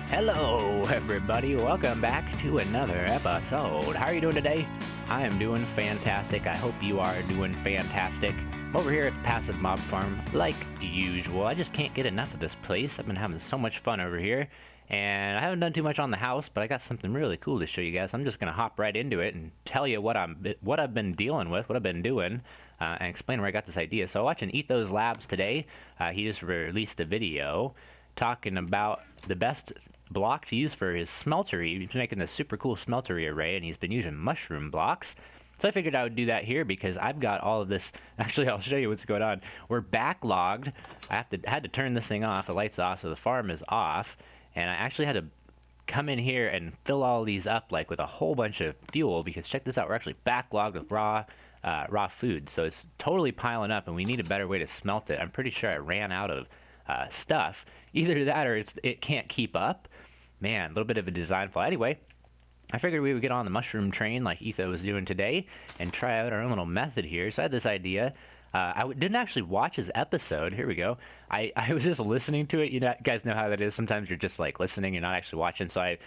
Hello, everybody. Welcome back to another episode. How are you doing today? I am doing fantastic. I hope you are doing fantastic. I'm over here at the Passive Mob Farm, like usual. I just can't get enough of this place. I've been having so much fun over here, and I haven't done too much on the house, but I got something really cool to show you guys. I'm just gonna hop right into it and tell you what I've been dealing with, what I've been doing, and explain where I got this idea. So, watching Ethos Labs today, he just released a video talking about the best block to use for his smeltery. He's making a super cool smeltery array, and he's been using mushroom blocks. So I figured I would do that here because I've got all of this. Actually, I'll show you what's going on. We're backlogged. Had to turn this thing off. The light's off, so the farm is off. And I actually had to come in here and fill all these up like with a whole bunch of fuel because check this out. We're actually backlogged with raw food, so it's totally piling up, and we need a better way to smelt it. I'm pretty sure I ran out of stuff. Either that or it can't keep up. Man, a little bit of a design flaw. Anyway, I figured we would get on the mushroom train like Etho was doing today and try out our own little method here. So I had this idea. Didn't actually watch his episode. Here we go. I was just listening to it. You guys know how that is. Sometimes you're just like listening, you're not actually watching. So I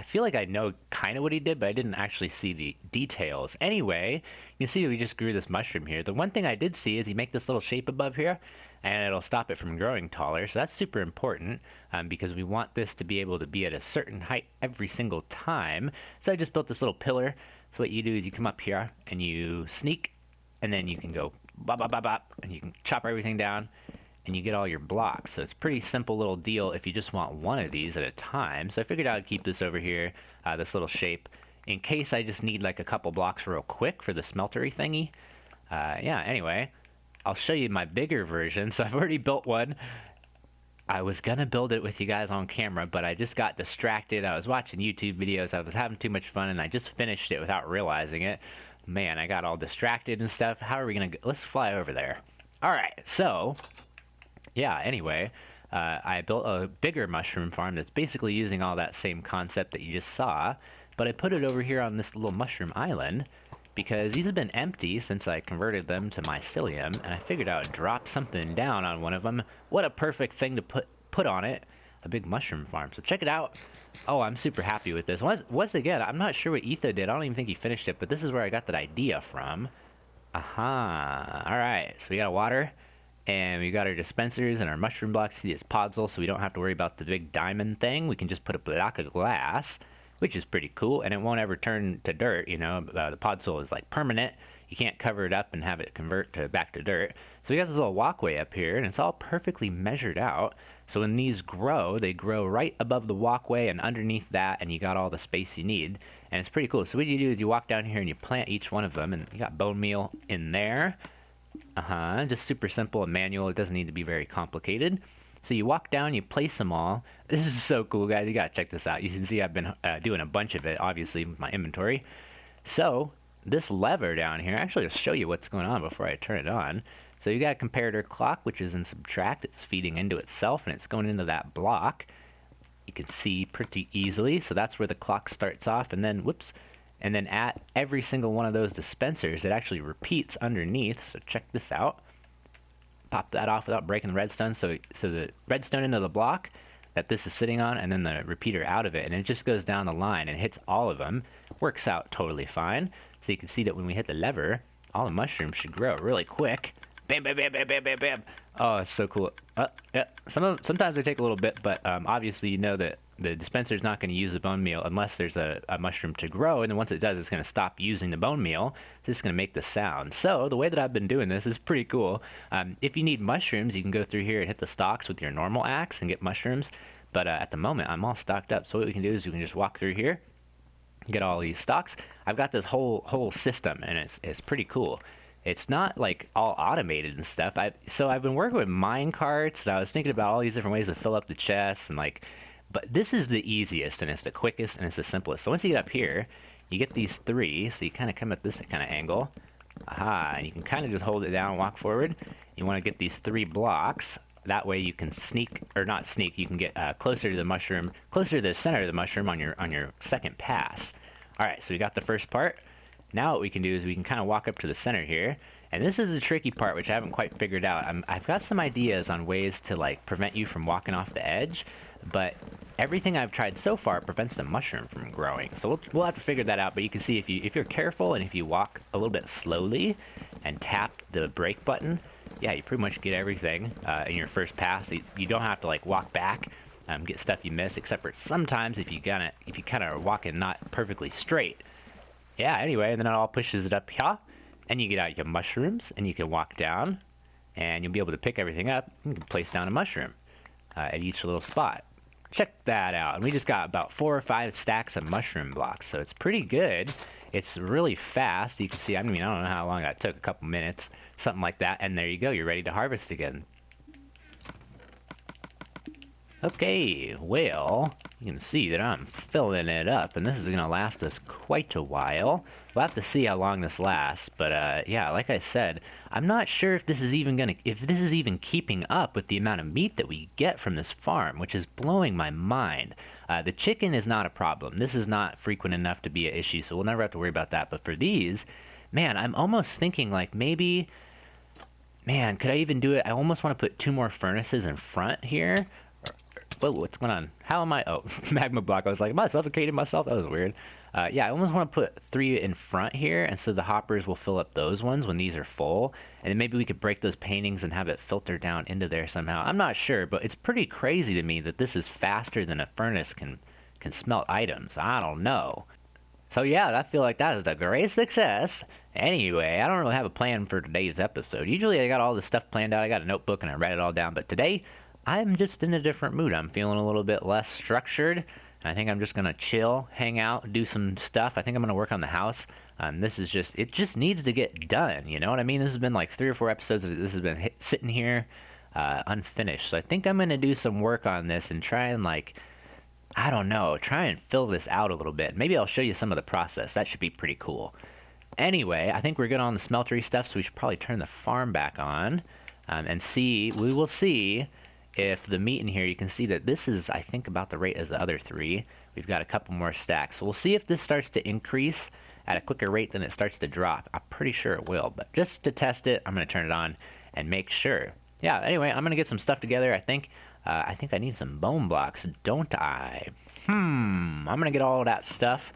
feel like I know kind of what he did, but I didn't actually see the details. Anyway, you can see we just grew this mushroom here. The one thing I did see is he make this little shape above here, and it'll stop it from growing taller. So that's super important because we want this to be able to be at a certain height every single time. So I just built this little pillar. So what you do is you come up here and you sneak, and then you can go bop, bop, bop, bop, and you can chop everything down, and you get all your blocks. So it's a pretty simple little deal if you just want one of these at a time. So I figured I'd keep this over here, this little shape, in case I just need like a couple blocks real quick for the smeltery thingy. Yeah, anyway, I'll show you my bigger version. So I've already built one. I was gonna build it with you guys on camera, but I just got distracted. I was watching YouTube videos, I was having too much fun, and I just finished it without realizing it. Man, I got all distracted and stuff. How are we gonna go? Let's fly over there. Alright, so, yeah, anyway, I built a bigger mushroom farm that's basically using all that same concept that you just saw, but I put it over here on this little mushroom island, because these have been empty since I converted them to mycelium, and I figured I would drop something down on one of them. What a perfect thing to put on it. A big mushroom farm. So check it out. Oh, I'm super happy with this. Once again, I'm not sure what Etho did. I don't even think he finished it, but this is where I got that idea from. Aha. Alright, so we got water, and we got our dispensers and our mushroom blocks. See, it's Podzol, so we don't have to worry about the big diamond thing. We can just put a block of glass, which is pretty cool, and it won't ever turn to dirt. You know, the Podzol is like permanent. You can't cover it up and have it convert back to dirt. So we got this little walkway up here, and it's all perfectly measured out. So when these grow, they grow right above the walkway and underneath that, and you got all the space you need. And it's pretty cool. So what you do is you walk down here and you plant each one of them, and you got bone meal in there. Just super simple and manual. It doesn't need to be very complicated. So you walk down, you place them all. This is so cool, guys. You gotta check this out. You can see I've been doing a bunch of it, obviously, with my inventory. So this lever down here, actually, I'll show you what's going on before I turn it on. So you got a comparator clock, which is in subtract. It's feeding into itself, and it's going into that block. You can see pretty easily. So that's where the clock starts off, and then, whoops, and then at every single one of those dispensers, it actually repeats underneath. So check this out. Pop that off without breaking the redstone. So the redstone into the block that this is sitting on, and then the repeater out of it, and it just goes down the line and hits all of them. Works out totally fine. So you can see that when we hit the lever, all the mushrooms should grow really quick. Bam, bam, bam, bam, bam, bam, bam. Oh, it's so cool. Yeah. Sometimes they take a little bit, but obviously you know that the dispenser is not going to use the bone meal unless there's a mushroom to grow, and then once it does, it's going to stop using the bone meal. It's just going to make the sound. So the way that I've been doing this is pretty cool. If you need mushrooms, you can go through here and hit the stalks with your normal axe and get mushrooms, but at the moment, I'm all stocked up. So what we can do is we can just walk through here, get all these stalks. I've got this whole system, and it's pretty cool. It's not like all automated and stuff. So I've been working with mine carts, and I was thinking about all these different ways to fill up the chests, and like, but this is the easiest, and it's the quickest, and it's the simplest. So once you get up here, you get these three, so you kind of come at this kind of angle. Aha, and you can kind of just hold it down and walk forward. You want to get these 3 blocks. That way you can sneak, or not sneak, you can get closer to the mushroom, closer to the center of the mushroom on your second pass. Alright, so we got the first part. Now what we can do is we can kind of walk up to the center here, and this is the tricky part which I haven't quite figured out. I've got some ideas on ways to like prevent you from walking off the edge, but everything I've tried so far prevents the mushroom from growing. So we'll have to figure that out. But you can see if you're careful and if you walk a little bit slowly and tap the brake button, yeah, you pretty much get everything in your first pass. You don't have to like walk back, get stuff you miss, except for sometimes if you kind of walking not perfectly straight. Yeah. Anyway, and then it all pushes it up here, and you get out your mushrooms, and you can walk down, and you'll be able to pick everything up. You can place down a mushroom at each little spot. Check that out. And we just got about 4 or 5 stacks of mushroom blocks, so it's pretty good. It's really fast. You can see, I mean, I don't know how long that took, a couple minutes, something like that. And there you go, you're ready to harvest again. Okay, well, you can see that I'm filling it up, and this is going to last us quite a while. We'll have to see how long this lasts, but yeah, like I said, I'm not sure if this is even keeping up with the amount of meat that we get from this farm, which is blowing my mind. The chicken is not a problem. This is not frequent enough to be an issue, so we'll never have to worry about that. But for these, man, I'm almost thinking like maybe, man, could I even do it? I almost want to put 2 more furnaces in front here. Whoa, what's going on? How am I? Oh, magma block. I was like, am I suffocating myself? That was weird. Yeah, I almost want to put 3 in front here, and so the hoppers will fill up those ones when these are full. And then maybe we could break those paintings and have it filter down into there somehow. I'm not sure, but it's pretty crazy to me that this is faster than a furnace can smelt items. I don't know. So yeah, I feel like that is a great success. Anyway, I don't really have a plan for today's episode. Usually I got all this stuff planned out. I got a notebook and I write it all down, but today I'm just in a different mood. I'm feeling a little bit less structured. I think I'm just going to chill, hang out, do some stuff. I think I'm going to work on the house. It just needs to get done. You know what I mean? This has been like 3 or 4 episodes. This has been sitting here unfinished. So I think I'm going to do some work on this and try and I don't know, try and fill this out a little bit. Maybe I'll show you some of the process. That should be pretty cool. Anyway, I think we're good on the smeltery stuff, so we should probably turn the farm back on and we will see if the meat in here, you can see that this is, I think, about the rate as the other 3. We've got a couple more stacks. So we'll see if this starts to increase at a quicker rate than it starts to drop. I'm pretty sure it will, but just to test it, I'm going to turn it on and make sure. Yeah, anyway, I'm going to get some stuff together. I think I need some bone blocks, don't I? I'm going to get all of that stuff.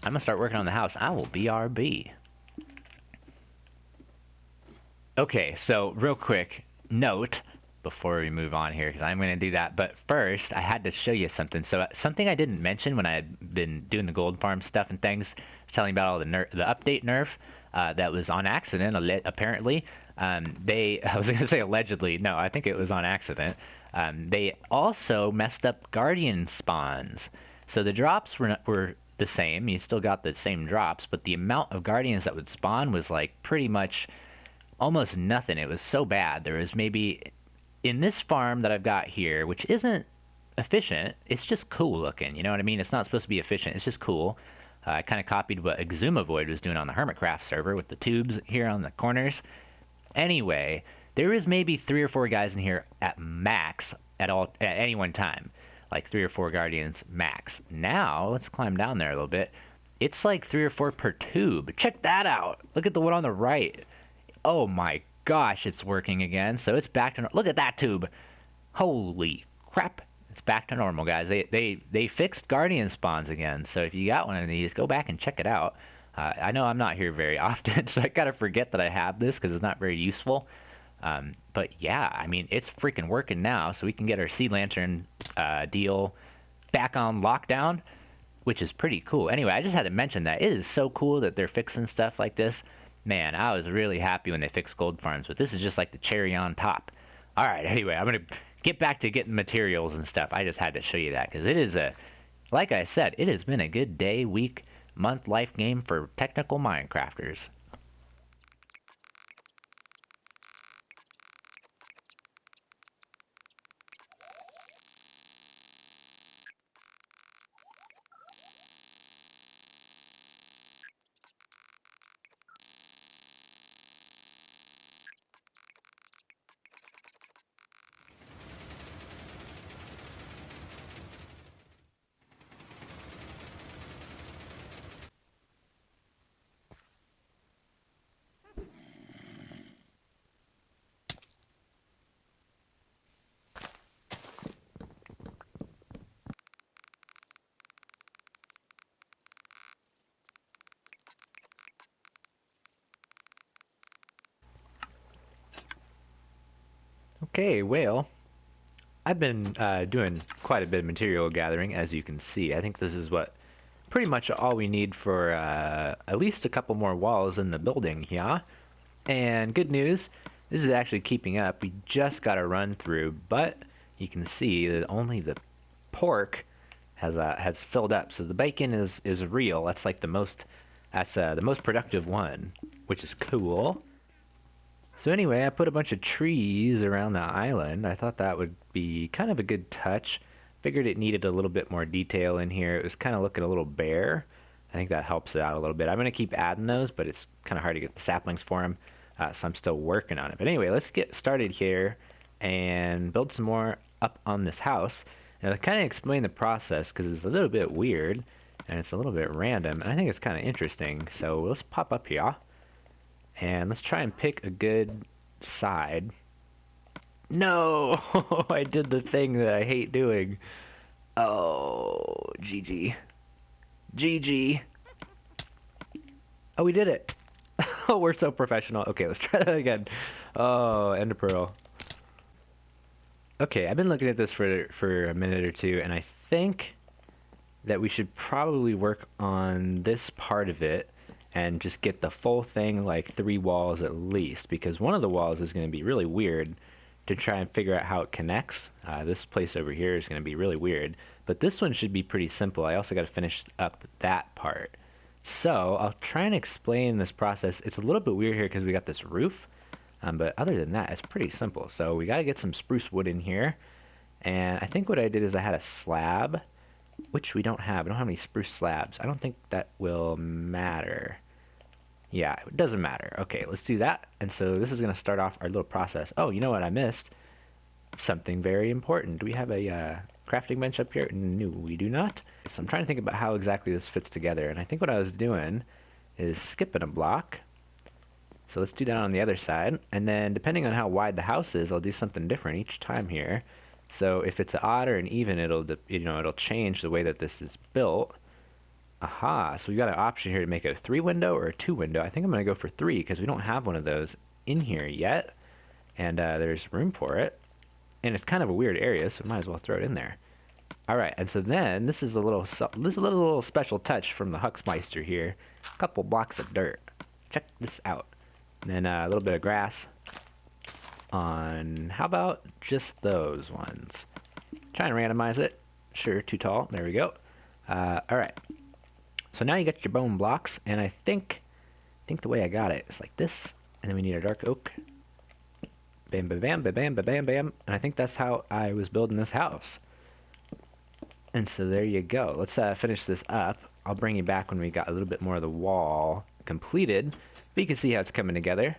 I'm going to start working on the house. I will BRB. Okay, so real quick note before we move on here, because I'm going to do that. But first, I had to show you something. So something I didn't mention when I had been doing the gold farm stuff and things, telling about all the update nerf that was on accident, apparently. I was going to say allegedly. No, I think it was on accident. They also messed up guardian spawns. So the drops were the same. You still got the same drops, but the amount of guardians that would spawn was like pretty much almost nothing. It was so bad. There was maybe in this farm that I've got here, which isn't efficient, it's just cool looking. You know what I mean? It's not supposed to be efficient. It's just cool. I kind of copied what Exuma Void was doing on the Hermitcraft server with the tubes here on the corners. Anyway, there is maybe 3 or 4 guys in here at max at any one time. Like 3 or 4 guardians max. Now, let's climb down there a little bit. It's like 3 or 4 per tube. Check that out. Look at the one on the right. Oh my gosh, it's working again. So it's back to look at that tube. Holy crap. It's back to normal, guys. They fixed guardian spawns again. So if you got one of these, go back and check it out. I know I'm not here very often, so I gotta forget that I have this because it's not very useful. But yeah, I mean, it's freaking working now, so we can get our sea lantern deal back on lockdown, which is pretty cool. Anyway, I just had to mention that. It is so cool that they're fixing stuff like this. Man, I was really happy when they fixed gold farms, but this is just like the cherry on top. All right, anyway, I'm going to get back to getting materials and stuff. I just had to show you that because it is like I said, it has been a good day, week, month, life game for technical Minecrafters. Okay, well, I've been doing quite a bit of material gathering, as you can see. I think this is what pretty much all we need for at least a couple more walls in the building, yeah? And good news, this is actually keeping up. We just got a run through, but you can see that only the pork has filled up. So the bacon is real. That's like the most productive one, which is cool. So anyway, I put a bunch of trees around the island. I thought that would be kind of a good touch. Figured it needed a little bit more detail in here. It was kind of looking a little bare. I think that helps it out a little bit. I'm going to keep adding those, but it's kind of hard to get the saplings for them, so I'm still working on it. But anyway, let's get started here and build some more up on this house. And I'll kind of explain the process because it's a little bit weird and it's a little bit random, and I think it's kind of interesting. So let's pop up here. And let's try and pick a good side. No! I did the thing that I hate doing. Oh, GG. GG. Oh, we did it. Oh, we're so professional. Okay, let's try that again. Oh, Ender Pearl. Okay, I've been looking at this for a minute or two, and I think that we should probably work on this part of it and just get the full thing, like 3 walls at least, because one of the walls is going to be really weird to try and figure out how it connects. This place over here is going to be really weird, but this one should be pretty simple. I also got to finish up that part. So I'll try and explain this process. It's a little bit weird here because we got this roof, but other than that, it's pretty simple. So we got to get some spruce wood in here, and I think what I did is I had a slab, which we don't have. I don't have any spruce slabs. I don't think that will matter. Yeah, it doesn't matter. Okay, let's do that. And so this is going to start off our little process. Oh, you know what I missed? Something very important. Do we have a crafting bench up here? No, we do not. So I'm trying to think about how exactly this fits together. And I think what I was doing is skipping a block. So let's do that on the other side. And then depending on how wide the house is, I'll do something different each time here. So if it's odd or an even, it'll change the way that this is built. Aha, so we've got an option here to make it a 3 window or a 2 window. I think I'm going to go for 3 because we don't have one of those in here yet. And there's room for it. And it's kind of a weird area, so might as well throw it in there. Alright, and so then this is a little special touch from the Huxmeister here. A couple blocks of dirt. Check this out. And then a little bit of grass on, how about just those ones? Trying to randomize it. Sure, too tall. There we go. Alright. So now you got your bone blocks, and I think the way I got it is like this, and then we need a dark oak. Bam, bam, bam, bam, bam, bam, bam, and I think that's how I was building this house. And so there you go. Let's finish this up. I'll bring you back when we got a little bit more of the wall completed, but you can see how it's coming together.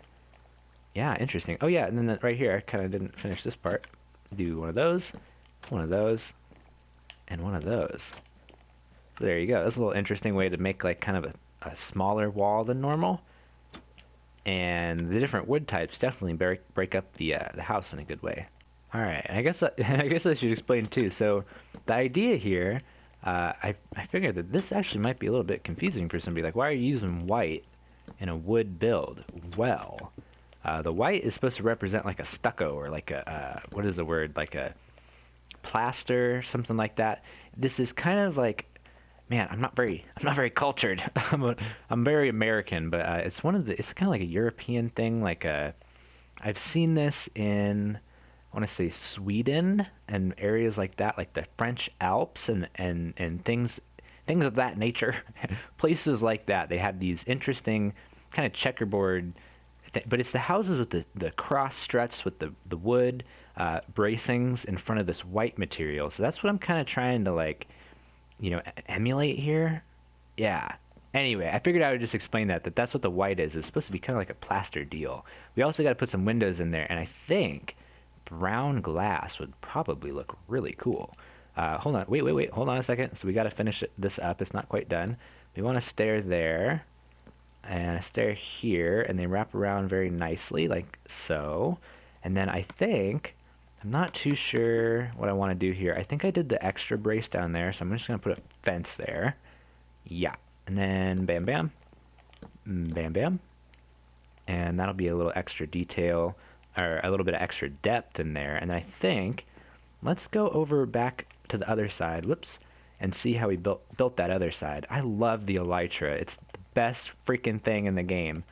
Yeah, interesting. Oh yeah, and then right here, I kind of didn't finish this part. Do one of those, and one of those. So there you go. That's a little interesting way to make like kind of a smaller wall than normal. And the different wood types definitely break up the house in a good way. All right, I guess I should explain too. So the idea here, I figured that this actually might be a little bit confusing for somebody. Like, why are you using white in a wood build? Well, the white is supposed to represent like a stucco or like a what is the word? Like a plaster, something like that. This is kind of like, man, I'm not very cultured. I'm very American, but it's kind of like a European thing. Like I've seen this in, I want to say Sweden and areas like that, like the French Alps and things of that nature. Places like that, they have these interesting kind of checkerboard, but it's the houses with the cross struts with the wood bracings in front of this white material. So that's what I'm kind of trying to like, emulate here. Yeah. Anyway, I figured I would just explain that's what the white is. It's supposed to be kind of like a plaster deal. We also got to put some windows in there, and I think brown glass would probably look really cool. Hold on. Wait. Hold on a second. So we got to finish this up. It's not quite done. We want a stair there, and a stair here, and they wrap around very nicely, like so. And then I think, I'm not too sure what I want to do here. I think I did the extra brace down there, so I'm just going to put a fence there. Yeah. And then bam, bam. Bam, bam. And that'll be a little extra detail or a little bit of extra depth in there. And I think, let's go over back to the other side, whoops, and see how we built that other side. I love the elytra. It's the best freaking thing in the game.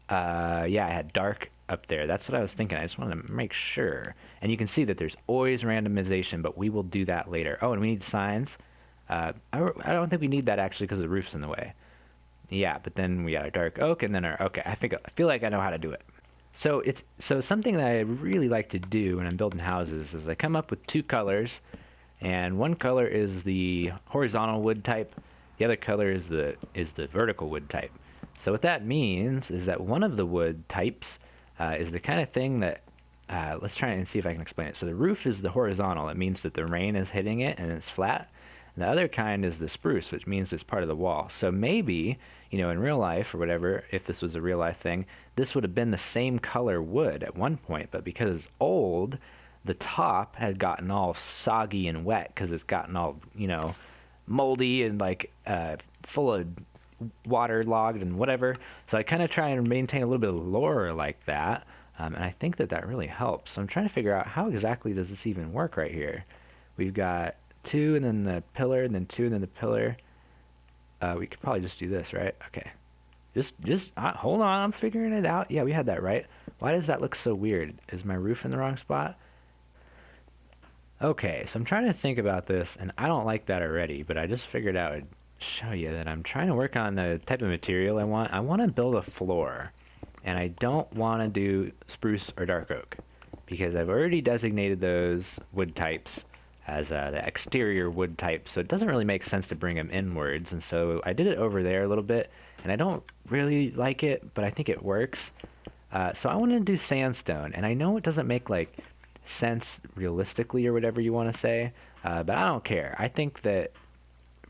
Yeah, I had dark up there. That's what I was thinking. I just wanted to make sure. And you can see that there's always randomization, but we will do that later. Oh, and we need signs. I don't think we need that actually because the roof's in the way. Yeah, but then we got our dark oak and then our, okay, I feel like I know how to do it. So something that I really like to do when I'm building houses is I come up with two colors, and one color is the horizontal wood type, the other color is the vertical wood type. So what that means is that one of the wood types is the kind of thing that, let's try and see if I can explain it. So the roof is the horizontal. It means that the rain is hitting it and it's flat. And the other kind is the spruce, which means it's part of the wall. So maybe, in real life or whatever, if this was a real life thing, this would have been the same color wood at one point, but because it's old, the top had gotten all soggy and wet because it's gotten all, moldy and like full of waterlogged and whatever. So I kind of try and maintain a little bit of lore like that, and I think that really helps. So I'm trying to figure out how exactly does this even work right here. We've got 2 and then the pillar and then 2 and then the pillar. We could probably just do this, right? Okay. Just hold on, I'm figuring it out. Yeah, we had that right. Why does that look so weird? Is my roof in the wrong spot? Okay, so I'm trying to think about this, and I don't like that already, but I just figured out I'd show you that I'm trying to work on the type of material I want. I want to build a floor, and I don't want to do spruce or dark oak, because I've already designated those wood types as the exterior wood type, so it doesn't really make sense to bring them inwards, and so I did it over there a little bit, and I don't really like it, but I think it works. So I want to do sandstone, and I know it doesn't make like sense realistically or whatever you want to say, but I don't care. I think that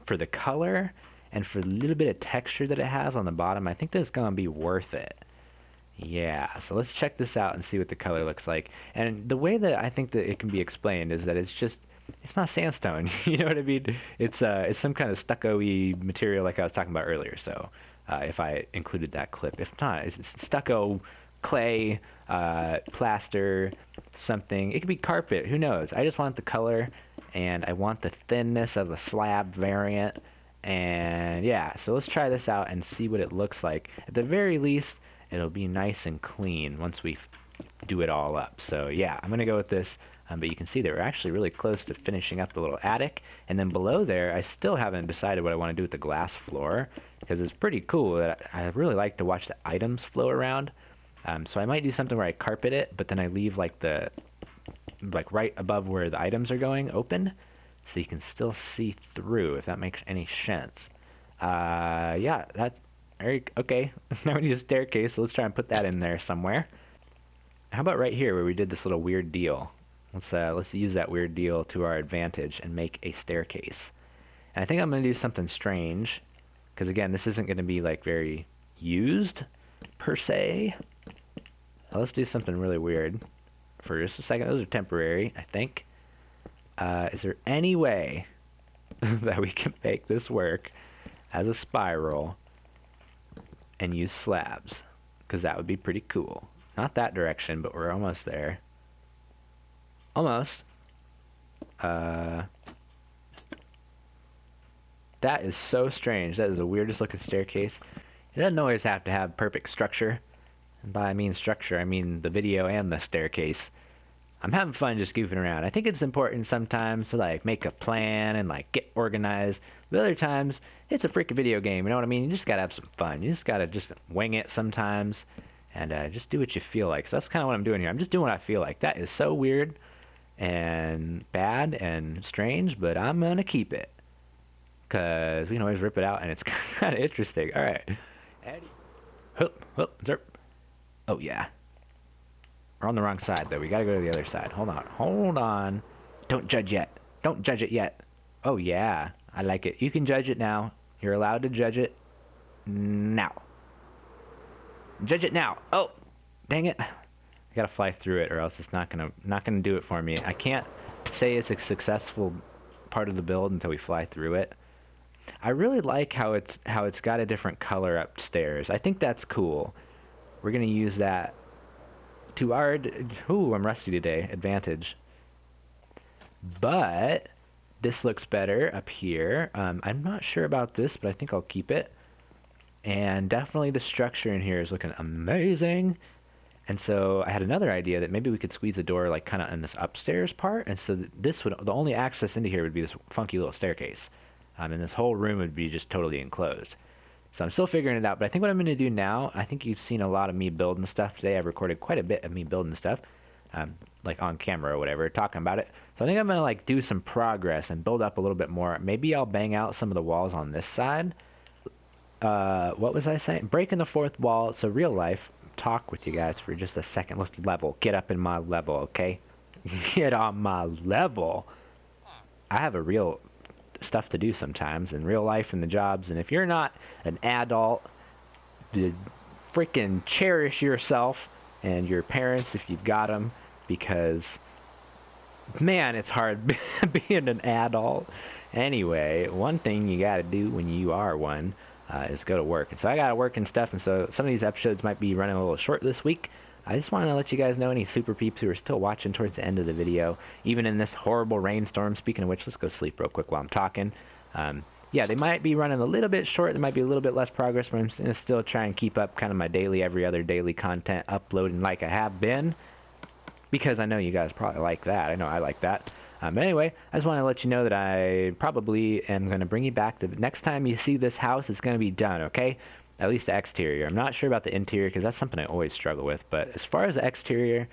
for the color and for the little bit of texture that it has on the bottom, I think that's gonna be worth it. Yeah, so let's check this out and see what the color looks like. And the way that I think that it can be explained is that it's not sandstone. You know what I mean? It's some kind of stucco-y material like I was talking about earlier. So if I included that clip, if not, it's stucco, clay, plaster, something. It could be carpet. Who knows? I just want the color, and I want the thinness of a slab variant. And yeah, so let's try this out and see what it looks like. At the very least, it'll be nice and clean once we do it all up. So yeah, I'm gonna go with this. But you can see that we're actually really close to finishing up the little attic. And then below there, I still haven't decided what I want to do with the glass floor, because it's pretty cool. That I really like to watch the items flow around. So I might do something where I carpet it, but then I leave like right above where the items are going open, so you can still see through, if that makes any sense. Yeah, that's very okay. Now we need a staircase, so let's try and put that in there somewhere. How about right here where we did this little weird deal? Let's use that weird deal to our advantage and make a staircase. And I think I'm going to do something strange, because again, this isn't going to be like very used per se. Let's do something really weird for just a second. Those are temporary, I think. Is there any way that we can make this work as a spiral and use slabs? Because that would be pretty cool. Not that direction, but we're almost there. Almost. That is so strange. That is the weirdest looking staircase. It doesn't always have to have perfect structure. And by I mean structure, I mean the video and the staircase. I'm having fun just goofing around. I think it's important sometimes to like make a plan and like get organized. But other times, it's a freaking video game. You know what I mean? You just gotta have some fun. You just gotta just wing it sometimes, and just do what you feel like. So that's kind of what I'm doing here. I'm just doing what I feel like. That is so weird and bad and strange, but I'm gonna keep it, because we can always rip it out, and it's kind of interesting. All right, Eddie. Oh yeah, we're on the wrong side though. We gotta go to the other side. Hold on. Don't judge yet. Don't judge it yet. Oh yeah, I like it. You can judge it now. You're allowed to judge it now. Judge it now. Oh, dang it. I gotta fly through it, or else it's not gonna do it for me. I can't say it's a successful part of the build until we fly through it. I really like how it's got a different color upstairs. I think that's cool. We're gonna use that to our... Ooh, I'm rusty today. Advantage. But this looks better up here. I'm not sure about this, but I think I'll keep it. And definitely the structure in here is looking amazing. And so I had another idea that maybe we could squeeze a door like kind of in this upstairs part. And so this would, the only access into here would be this funky little staircase. And this whole room would be just totally enclosed. So I'm still figuring it out, but I think what I'm going to do now, I think you've seen a lot of me building stuff today. I've recorded quite a bit of me building stuff, like on camera or whatever, talking about it. So I think I'm going to like do some progress and build up a little bit more. Maybe I'll bang out some of the walls on this side. What was I saying? Breaking the fourth wall. So real life, talk with you guys for just a second. Let's level. Get up in my level, okay? Get on my level. I have a real stuff to do sometimes in real life and the jobs, and if you're not an adult, freaking cherish yourself and your parents if you've got them, because man, it's hard being an adult. Anyway, one thing you got to do when you are one is go to work. And so I got to work and stuff, and so some of these episodes might be running a little short this week. I just want to let you guys know, any super peeps who are still watching towards the end of the video, even in this horrible rainstorm. Speaking of which, let's go sleep real quick while I'm talking. Yeah, they might be running a little bit short. There might be a little bit less progress, but I'm going to still try and keep up kind of my daily, every other daily content uploading like I have been, because I know you guys probably like that. I know I like that. But anyway, I just want to let you know that I probably am going to bring you back. The next time you see this house, it's going to be done, okay? At least the exterior. I'm not sure about the interior because that's something I always struggle with. But as far as the exterior,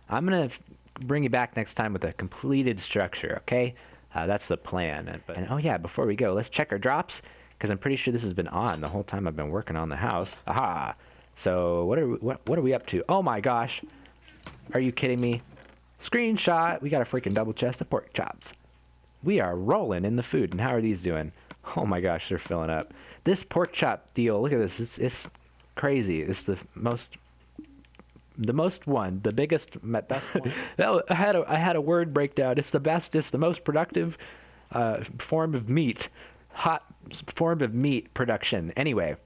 I'm going to bring you back next time with a completed structure, okay? That's the plan. And oh yeah, before we go, let's check our drops, because I'm pretty sure this has been on the whole time I've been working on the house. Aha! So what are we up to? Oh my gosh! Are you kidding me? Screenshot! We got a freaking double chest of pork chops. We are rolling in the food. And how are these doing? Oh my gosh, they're filling up. This pork chop deal, look at this. It's crazy. It's the biggest, best one. I had a word breakdown. It's the best. It's the most productive form of meat. Hot form of meat production. Anyway.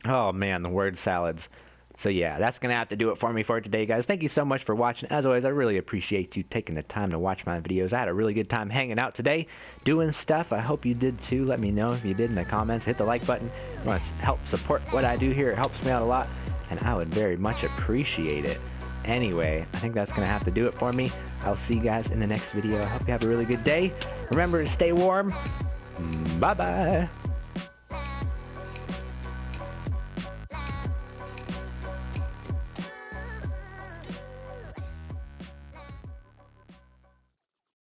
Oh man, the word salads. So yeah, that's going to have to do it for me for today, guys. Thank you so much for watching. As always, I really appreciate you taking the time to watch my videos. I had a really good time hanging out today, doing stuff. I hope you did too. Let me know if you did in the comments. Hit the like button. If you want to help support what I do here, it helps me out a lot, and I would very much appreciate it. Anyway, I think that's going to have to do it for me. I'll see you guys in the next video. I hope you have a really good day. Remember to stay warm. Bye-bye.